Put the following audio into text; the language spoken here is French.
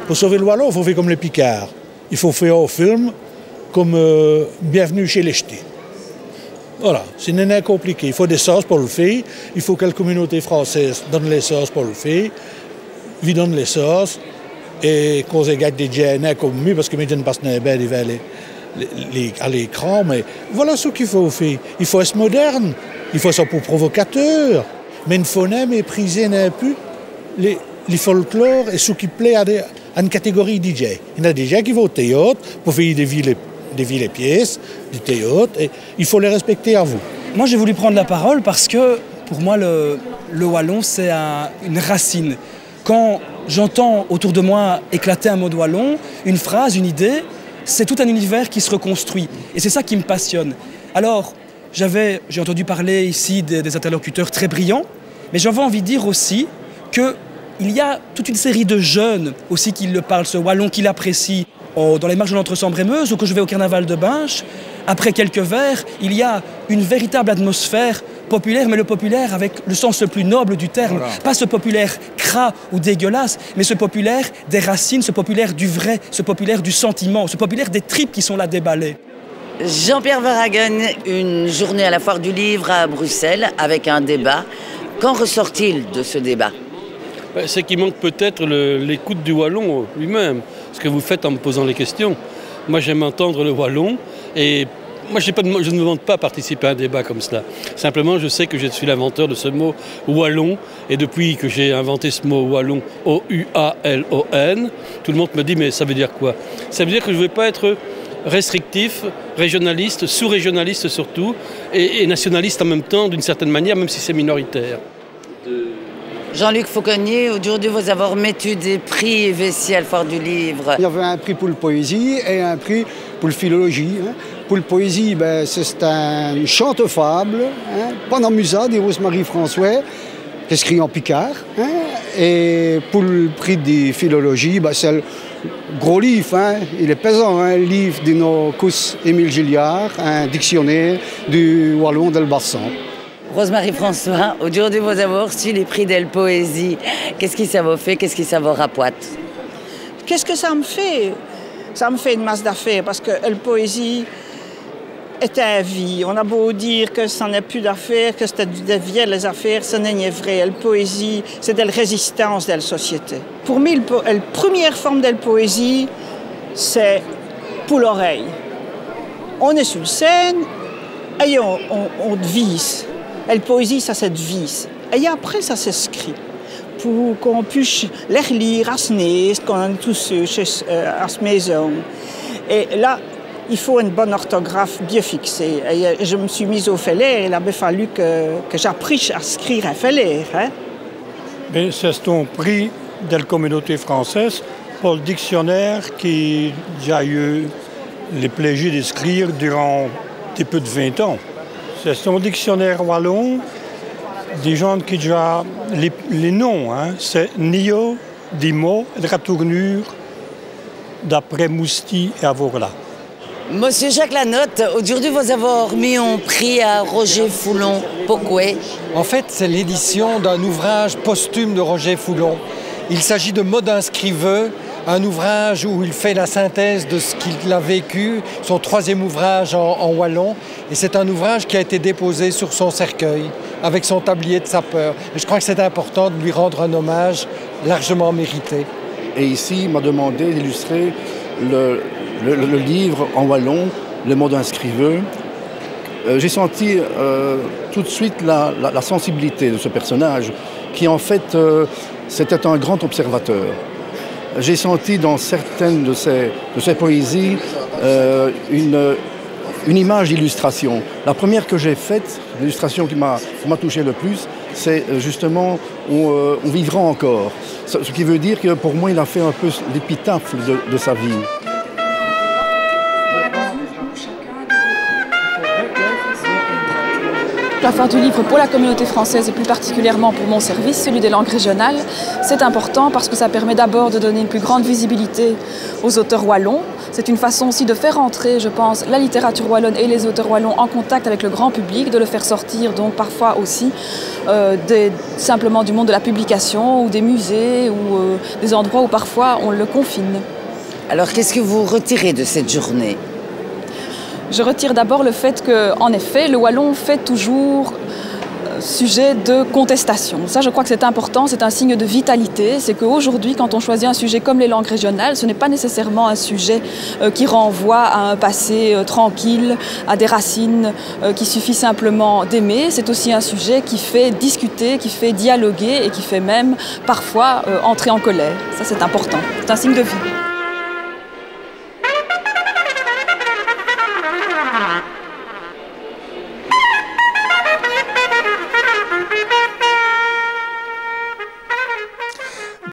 Pour sauver le wallon, il faut faire comme les Picards. Il faut faire un film comme Bienvenue chez les Ch'tis. Voilà, c'est n'est compliqué. Il faut des sauces pour le faire. Il faut que la communauté française donne les sauces pour le faire. Ils donnent les sauces. Et qu'on se gagne des gênés comme moi, parce que maintenant, parce que ben, à l'écran, mais voilà ce qu'il faut faire. Il faut être moderne. Il faut être pour provocateur. Mais il faut mépriser un peu les folklores et ce qui plaît à une catégorie DJ. Il y a des gens qui vont au théâtre pour faire des villes pièces, du théâtre, et il faut les respecter à vous. Moi, j'ai voulu prendre la parole parce que, pour moi, le wallon, c'est une racine. Quand j'entends autour de moi éclater un mot de wallon, une phrase, une idée, c'est tout un univers qui se reconstruit. Et c'est ça qui me passionne. Alors, j'ai entendu parler ici des interlocuteurs très brillants, mais j'avais envie de dire aussi qu'il y a toute une série de jeunes aussi qui le parlent, ce wallon, qui l'apprécient. Dans les marges de l'Entre-Sambre-et-Meuse, ou que je vais au carnaval de Binche, après quelques verres, il y a une véritable atmosphère populaire, mais le populaire avec le sens le plus noble du terme. Voilà. Pas ce populaire cras ou dégueulasse, mais ce populaire des racines, ce populaire du vrai, ce populaire du sentiment, ce populaire des tripes qui sont là déballées. Jean-Pierre Verhagen, une journée à la Foire du Livre à Bruxelles avec un débat. Qu'en ressort-il de ce débat? C'est qu'il manque peut-être l'écoute du wallon lui-même, ce que vous faites en me posant les questions. Moi, j'aime entendre le wallon et moi, je ne me demande pas participer à un débat comme cela. Simplement, je sais que je suis l'inventeur de ce mot wallon et depuis que j'ai inventé ce mot wallon, O-U-A-L-O-N, tout le monde me dit mais ça veut dire quoi? Ça veut dire que je ne veux pas être restrictif, régionaliste, sous-régionaliste surtout et nationaliste en même temps d'une certaine manière, même si c'est minoritaire. Jean-Luc Fauconnier, aujourd'hui vous avez remis des prix ici à la Foire du Livre. Il y avait un prix pour la poésie et un prix pour la philologie. Pour la poésie, ben, c'est un chant de fable, Panamusa de Rosemary François, qui est écrit en picard. Et pour le prix de philologie, ben, c'est le gros livre, il est pesant, le livre de nos cous Émile Gilliard, un dictionnaire du wallon del Bassan. Rosemary François, aujourd'hui vous avez reçu les prix d'Elle Poésie. Qu'est-ce qui ça vous fait? Qu'est-ce qui ça vous rapporte? Qu'est-ce que ça me fait? Ça me fait une masse d'affaires parce que Elle Poésie est à vie. On a beau dire que ça n'est plus d'affaires, que c'était des vieilles affaires, ce n'est vrai. Elle Poésie, c'est de la résistance de la société. Pour moi, la première forme d'Elle Poésie, c'est pour l'oreille. On est sur scène et on devise. Elle Poésie, ça c'est devise. Et après, ça s'écrit. Pour qu'on puisse les lire à ce nez, qu'on est tous à ce maison. Et là, il faut une bonne orthographe bien fixée. Et je me suis mise au fêlé, il avait fallu que j'apprenne à écrire un fêlé. C'est un prix de la communauté française pour le dictionnaire qui a eu le plaisir d'écrire durant un peu de 20 ans. C'est un dictionnaire wallon, des gens qui déjà les noms, c'est Nio, Dimo, la tournure d'après Mousti et Avorla. Monsieur Jacques Lanotte, aujourd'hui vous avez remis un prix à Roger Foulon. Pourquoi? En fait, c'est l'édition d'un ouvrage posthume de Roger Foulon. Il s'agit de Mots d'un scriveux, un ouvrage où il fait la synthèse de ce qu'il a vécu, son troisième ouvrage en wallon. Et c'est un ouvrage qui a été déposé sur son cercueil, avec son tablier de sapeur. Et je crois que c'est important de lui rendre un hommage largement mérité. Et ici, il m'a demandé d'illustrer le livre en wallon, Le mot d'un scriveux. J'ai senti tout de suite la sensibilité de ce personnage, qui en fait, c'était un grand observateur. J'ai senti dans certaines de ses poésies une image d'illustration. La première que j'ai faite, l'illustration qui m'a touché le plus, c'est justement on vivra encore. Ce qui veut dire que pour moi, il a fait un peu l'épitaphe de sa vie. La Foire du Livre pour la communauté française et plus particulièrement pour mon service, celui des langues régionales, c'est important parce que ça permet d'abord de donner une plus grande visibilité aux auteurs wallons, C'est une façon aussi de faire entrer, je pense, la littérature wallonne et les auteurs wallons en contact avec le grand public, de le faire sortir donc parfois aussi simplement du monde de la publication ou des musées ou des endroits où parfois on le confine. Alors qu'est-ce que vous retirez de cette journée? Je retire d'abord le fait qu'en effet, le wallon fait toujours sujet de contestation. Ça, je crois que c'est important, c'est un signe de vitalité. C'est qu'aujourd'hui, quand on choisit un sujet comme les langues régionales, ce n'est pas nécessairement un sujet qui renvoie à un passé tranquille, à des racines qui suffit simplement d'aimer. C'est aussi un sujet qui fait discuter, qui fait dialoguer et qui fait même parfois entrer en colère. Ça, c'est important. C'est un signe de vie.